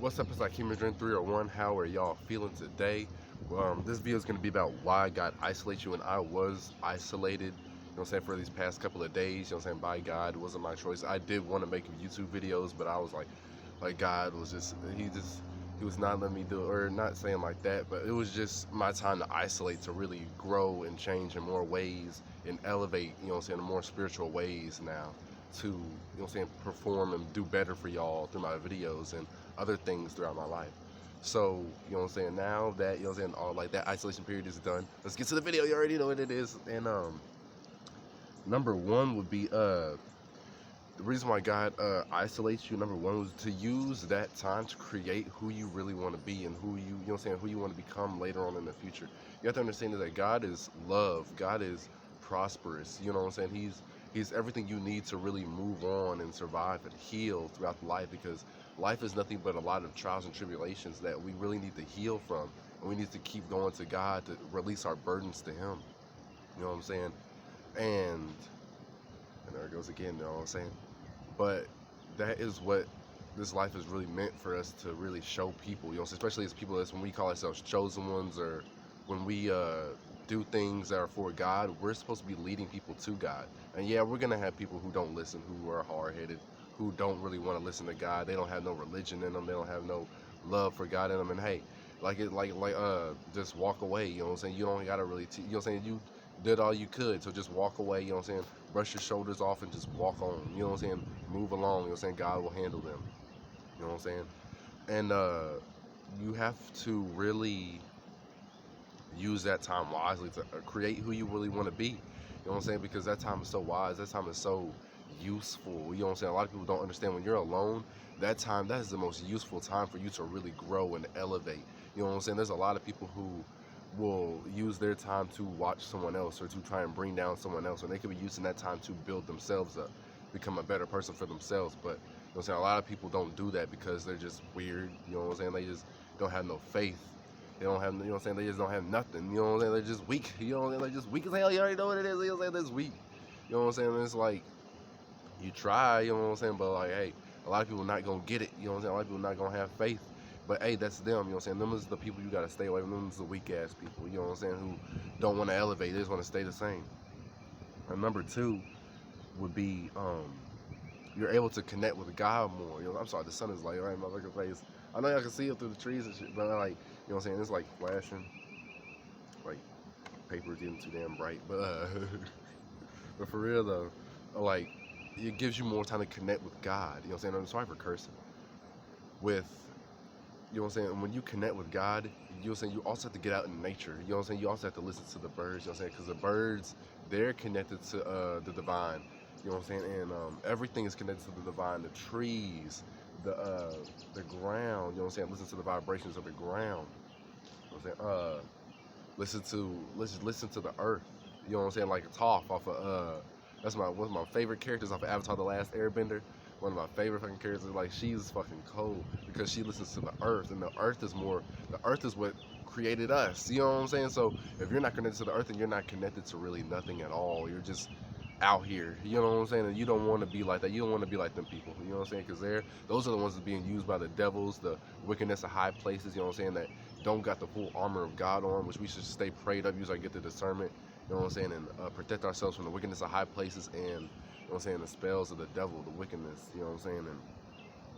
What's up? It's like Dream 301. How are y'all feeling today? This video is going to be about why God isolates you, and I was isolated, you know what I'm saying, for these past couple of days, you know what I'm saying, by God. It wasn't my choice. I did want to make YouTube videos, but I was like God was he was not letting me do it, or not saying like that, but it was just my time to isolate, to really grow and change in more ways and elevate, you know what I'm saying, in more spiritual ways now to, you know what I'm saying, perform and do better for y'all through my videos and other things throughout my life. So, you know what I'm saying, now that, you know what I'm saying, all like that isolation period is done, let's get to the video. You already know what it is. And number one would be the reason why God isolates you, number one, was to use that time to create who you really want to be and who you know what I'm saying, who you want to become later on in the future. You have to understand that God is love. God is prosperous. You know what I'm saying? He's everything you need to really move on and survive and heal throughout life, because life is nothing but a lot of trials and tribulations that we really need to heal from. And we need to keep going to God to release our burdens to Him. You know what I'm saying? And there it goes again, you know what I'm saying? But that is what this life is really meant for us to really show people, you know, especially as people, as when we call ourselves chosen ones, or when we do things that are for God, we're supposed to be leading people to God. And yeah, we're gonna have people who don't listen, who are hard-headed, who don't really want to listen to God. They don't have no religion in them. They don't have no love for God in them. And hey, just walk away. You know what I'm saying? You don't gotta really, you know what I'm saying? You did all you could, so just walk away. You know what I'm saying? Brush your shoulders off and just walk on. You know what I'm saying? Move along. You know what I'm saying? God will handle them. You know what I'm saying? And you have to really use that time wisely to create who you really want to be. You know what I'm saying? Because that time is so wise. That time is so useful. You know what I'm saying? A lot of people don't understand, when you're alone, that is the most useful time for you to really grow and elevate. You know what I'm saying? There's a lot of people who will use their time to watch someone else or to try and bring down someone else, and they could be using that time to build themselves up, become a better person for themselves. But you know what I'm saying, a lot of people don't do that because they're just weird. You know what I'm saying? They just don't have no faith. They don't have, you know what I'm saying, they just don't have nothing. You know what I'm saying? They're just weak. You know what I'm saying? They're just weak as hell. You already know what it is. You know what I'm saying? That's weak. You know what I'm saying? And it's like, you try, you know what I'm saying, but like, hey, a lot of people not gonna get it. You know what I'm saying? A lot of people not gonna have faith. But hey, that's them. You know what I'm saying? Them is the people you gotta stay away from. Them is the weak ass people. You know what I'm saying? Who don't want to elevate. They just want to stay the same. And number two would be you're able to connect with God more. You know, I'm sorry, the sun is like right in my fucking face. I know y'all can see it through the trees and shit, but like, you know what I'm saying? It's like flashing, like paper getting too damn bright. But but for real though, like, it gives you more time to connect with God. You know what I'm saying? I'm sorry for cursing. With, you know what I'm saying, and when you connect with God, you know what I'm saying, you also have to get out in nature. You know what I'm saying? You also have to listen to the birds. You know what I'm saying? Because the birds, they're connected to the divine. You know what I'm saying? And everything is connected to the divine. The trees, the ground. You know what I'm saying? Listen to the vibrations of the ground. You know what I'm saying? Listen to the earth. You know what I'm saying? Like Toph off of that's one of my favorite characters off of Avatar: The Last Airbender. One of my favorite fucking characters. Like, she's fucking cold because she listens to the earth, and the earth is what created us. You know what I'm saying? So if you're not connected to the earth, and you're not connected to really nothing at all, you're just out here. You know what I'm saying? And you don't want to be like that. You don't want to be like them people. You know what I'm saying? Because those are the ones that's being used by the devils, the wickedness of high places. You know what I'm saying? That don't got the full armor of God on, which we should stay prayed up, use our gift of discernment. You know what I'm saying? And protect ourselves from the wickedness of high places, and, you know what I'm saying, the spells of the devil, the wickedness. You know what I'm saying? And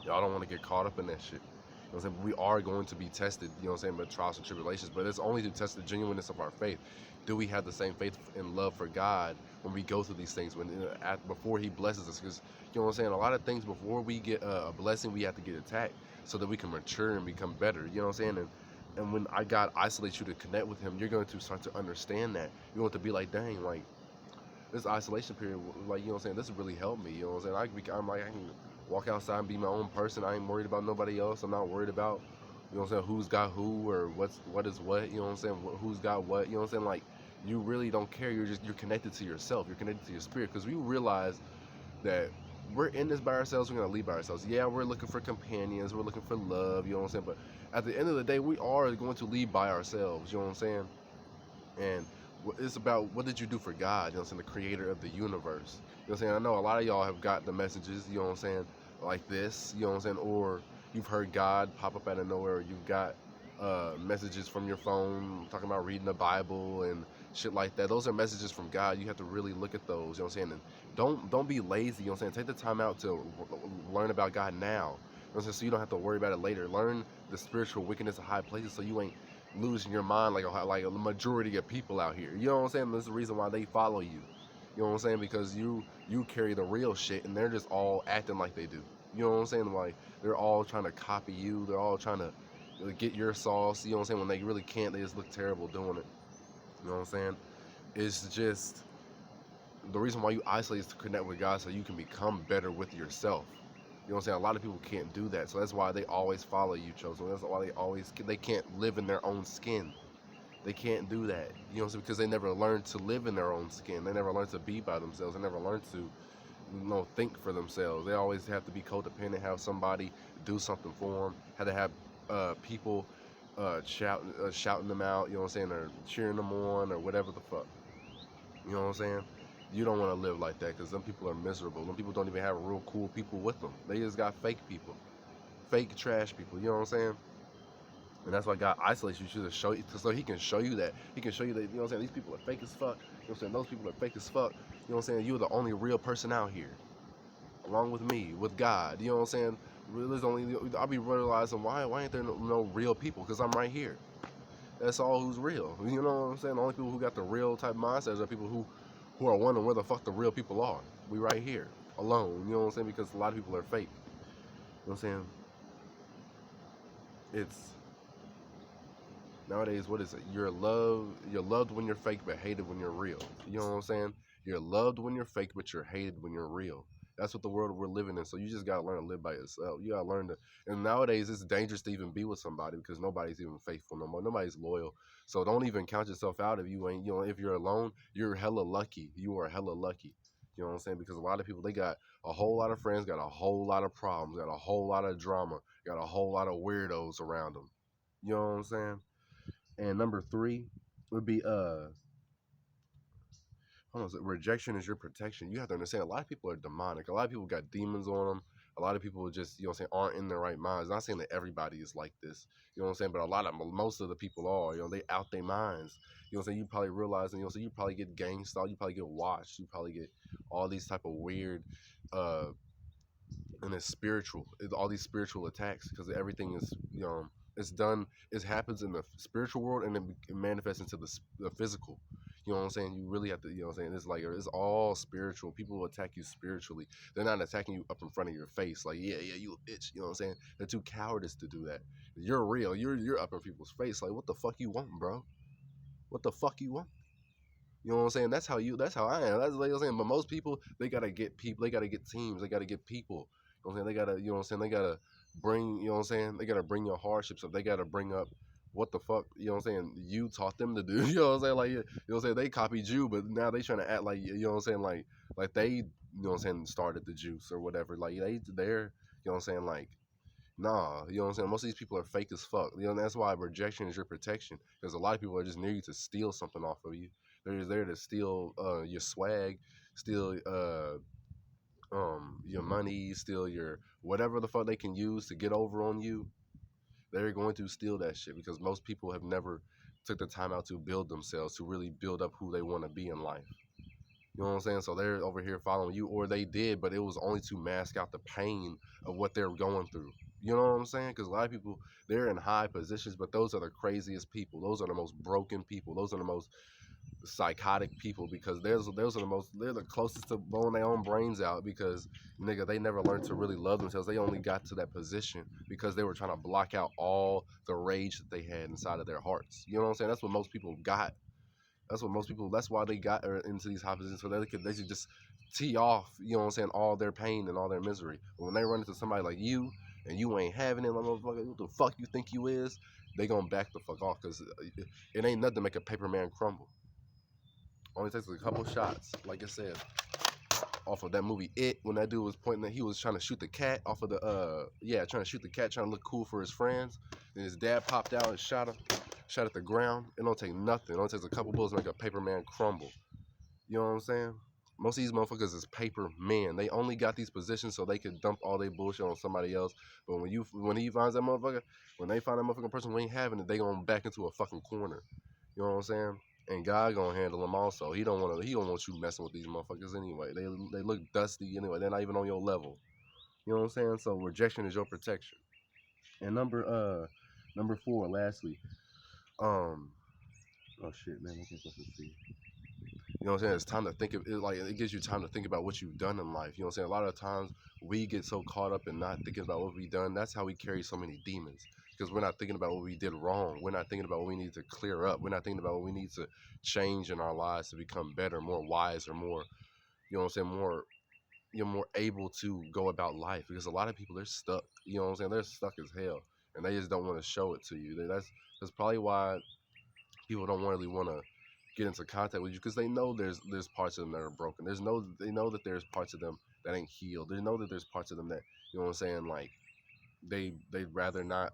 y'all don't want to get caught up in that shit. You know what I'm saying? We are going to be tested, you know what I'm saying, by trials and tribulations, but it's only to test the genuineness of our faith. Do we have the same faith and love for God when we go through these things, before He blesses us? Because, you know what I'm saying, a lot of things, before we get a blessing, we have to get attacked so that we can mature and become better. You know what I'm saying? And when God isolates you to connect with Him, you're going to start to understand that. You're going to be like, dang, like, this isolation period, like, you know what I'm saying, this really helped me. You know what I'm saying? I'm like, I can walk outside and be my own person. I ain't worried about nobody else. I'm not worried about, you know what I'm saying, who's got who, or what is what. You know what I'm saying? Who's got what. You know what I'm saying? Like, you really don't care. You're connected to yourself. You're connected to your spirit, because we realize that we're in this by ourselves. We're gonna leave by ourselves. Yeah, we're looking for companions. We're looking for love. You know what I'm saying? But at the end of the day, we are going to leave by ourselves. You know what I'm saying? And it's about, what did you do for God? You know what I'm saying? The creator of the universe. You know what I'm saying? I know a lot of y'all have got the messages, you know what I'm saying, like this, you know what I'm saying, or, you've heard God pop up out of nowhere. Or you've got messages from your phone talking about reading the Bible and shit like that. Those are messages from God. You have to really look at those. You know what I'm saying? And don't be lazy. You know what I'm saying? Take the time out to learn about God now. You know what I'm saying? So you don't have to worry about it later. Learn the spiritual wickedness of high places, so you ain't losing your mind like a majority of people out here. You know what I'm saying? That's the reason why they follow you. You know what I'm saying? Because you carry the real shit, and they're just all acting like they do. You know what I'm saying? Like they're all trying to copy you. They're all trying to get your sauce. You know what I'm saying? When they really can't, they just look terrible doing it. You know what I'm saying? It's just the reason why you isolate is to connect with God, so you can become better with yourself. You know what I'm saying? A lot of people can't do that, so that's why they always follow you, chosen. That's why they can't live in their own skin. They can't do that. You know what I'm saying? Because they never learned to live in their own skin. They never learned to be by themselves. They never learned to think for themselves. They always have to be codependent, have somebody do something for them, have to have people shouting them out, you know what I'm saying, or cheering them on, or whatever the fuck. You know what I'm saying? You don't want to live like that, because some people are miserable. Some people don't even have real cool people with them. They just got fake people, fake trash people. You know what I'm saying? And that's why God isolates you to show you, so He can show you that. He can show you that. You know what I'm saying? These people are fake as fuck. You know what I'm saying? Those people are fake as fuck. You know what I'm saying? You're the only real person out here, along with me, with God. You know what I'm saying? There's only, I'll be realizing why ain't there no real people? Because I'm right here. That's all who's real. You know what I'm saying? The only people who got the real type mindsets are people who are wondering where the fuck the real people are. We right here, alone. You know what I'm saying? Because a lot of people are fake. You know what I'm saying? It's nowadays, what is it? You're loved when you're fake, but hated when you're real. You know what I'm saying? You're loved when you're fake, but you're hated when you're real. That's what the world we're living in. So you just gotta learn to live by yourself. You gotta learn to. And nowadays, it's dangerous to even be with somebody, because nobody's even faithful no more. Nobody's loyal. So don't even count yourself out if you ain't. If you're alone, you're hella lucky. You are hella lucky. You know what I'm saying? Because a lot of people, they got a whole lot of friends, got a whole lot of problems, got a whole lot of drama, got a whole lot of weirdos around them. You know what I'm saying? And number three would be hold on, rejection is your protection. You have to understand, a lot of people are demonic. A lot of people got demons on them. A lot of people just, you know what I'm saying, aren't in their right minds. Not saying that everybody is like this, you know what I'm saying, but most of the people are, they out their minds. You know what I'm saying? You probably realize, so you probably get gang stalked, you probably get watched, you probably get all these type of weird uh and it's spiritual. It's all these spiritual attacks, because everything is, it's done. It happens in the spiritual world, and then it manifests into the physical. You know what I'm saying? You really have to. You know what I'm saying? It's all spiritual. People will attack you spiritually. They're not attacking you up in front of your face. Like, yeah, you a bitch. You know what I'm saying? They're too cowardice to do that. You're real. You're up in people's face. Like, what the fuck you want, bro? What the fuck you want? You know what I'm saying? That's how I am. That's like I'm saying. But most people, they gotta get people, they gotta get teams, they gotta get people. You know what I'm saying? They gotta, you know what I'm saying, they gotta bring, you know what I'm saying, they gotta bring your hardships up. They gotta bring up what the fuck, you know what I'm saying, you taught them to do. You know what I'm saying? Like, you know what I'm saying, they copied you, but now they trying to act like, you know what I'm saying, like they, you know what I'm saying, started the juice or whatever. Like they're, you know what I'm saying, like, nah, you know what I'm saying? Most of these people are fake as fuck. That's why rejection is your protection. Because a lot of people are just near you to steal something off of you. They're just there to steal your swag, steal your money, steal your whatever the fuck they can use to get over on you. They're going to steal that shit, because most people have never took the time out to build themselves, to really build up who they want to be in life. You know what I'm saying? So they're over here following you, or they did, but it was only to mask out the pain of what they're going through. You know what I'm saying? Because a lot of people, they're in high positions, but those are the craziest people. Those are the most broken people. Those are the most psychotic people, because they're the closest to blowing their own brains out, because nigga, they never learned to really love themselves. They only got to that position because they were trying to block out all the rage that they had inside of their hearts. You know what I'm saying? That's what most people got. That's why they got into these high positions, so they could just tee off, you know what I'm saying, all their pain and all their misery. But when they run into somebody like you, and you ain't having it, like, motherfucker, what the fuck you think you is, they gonna back the fuck off, because it ain't nothing to make a paper man crumble. Only takes a couple shots, like I said, off of that movie It, when that dude was pointing he was trying to shoot the cat off of trying to shoot the cat, trying to look cool for his friends. And his dad popped out and shot him, shot at the ground. It don't take nothing. It only takes a couple bullets to make a paper man crumble. You know what I'm saying? Most of these motherfuckers is paper men. They only got these positions so they could dump all their bullshit on somebody else. But when he finds that motherfucker, when they find that motherfucking person who ain't having it, they gonna back into a fucking corner. You know what I'm saying? And God gonna handle them also. He don't want you messing with these motherfuckers anyway. They look dusty anyway. They're not even on your level. You know what I'm saying? So rejection is your protection. And number four, lastly, um, oh shit, man, I can't fucking see. You know what I'm saying? It's time to think of it. Like it gives you time to think about what you've done in life. You know what I'm saying? A lot of times we get so caught up in not thinking about what we've done. That's how we carry so many demons because we're not thinking about what we did wrong. We're not thinking about what we need to clear up. We're not thinking about what we need to change in our lives to become better, more wise, or more. You know what I'm saying? More. You're more able to go about life because a lot of people they're stuck. You know what I'm saying? They're stuck as hell, and they just don't want to show it to you. That's probably why people don't really want to get into contact with you because they know there's parts of them that are broken. They know that there's parts of them that ain't healed. They know that there's parts of them that you know what I'm saying like they'd rather not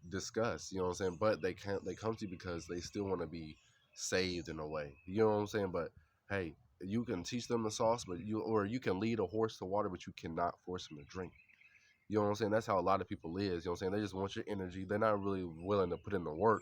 discuss. You know what I'm saying? But they come to you because they still want to be saved in a way. You know what I'm saying? But hey, you can teach them the sauce, but you can lead a horse to water, but you cannot force him to drink. You know what I'm saying? That's how a lot of people is. You know what I'm saying? They just want your energy. They're not really willing to put in the work.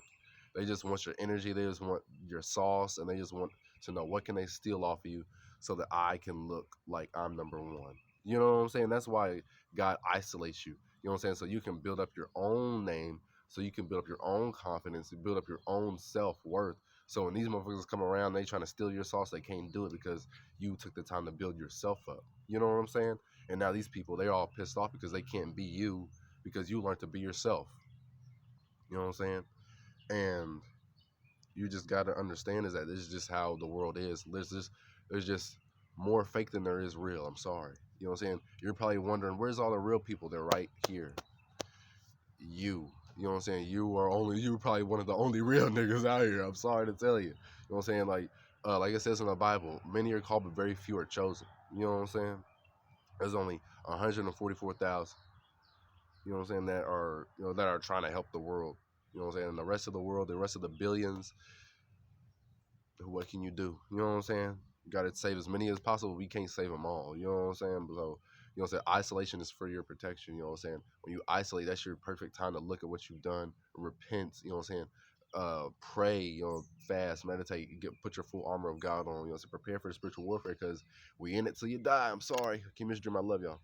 They just want your energy. They just want your sauce, and they just want to know what can they steal off of you so that I can look like I'm number one. You know what I'm saying? That's why God isolates you. You know what I'm saying? So you can build up your own name, so you can build up your own confidence, and build up your own self-worth. So when these motherfuckers come around, they trying to steal your sauce, they can't do it because you took the time to build yourself up. You know what I'm saying? And now these people, they're all pissed off because they can't be you because you learned to be yourself. You know what I'm saying? And you just got to understand is that this is just how the world is. There's just more fake than there is real. I'm sorry. You know what I'm saying? You're probably wondering where's all the real people? They're right here. You know what I'm saying? You probably one of the only real niggas out here. I'm sorry to tell you. You know what I'm saying? Like it says in the Bible, many are called, but very few are chosen. You know what I'm saying? There's only 144,000. You know what I'm saying? That are trying to help the world. You know what I'm saying? And the rest of the world, the rest of the billions, what can you do? You know what I'm saying? You got to save as many as possible. We can't save them all. You know what I'm saying? So, you know what I'm saying? Isolation is for your protection. You know what I'm saying? When you isolate, that's your perfect time to look at what you've done, repent. You know what I'm saying? Pray. You know, fast, meditate. Put your full armor of God on. You know, so prepare for the spiritual warfare because we in it till you die. I'm sorry. Keep Mr. Dream. I love y'all.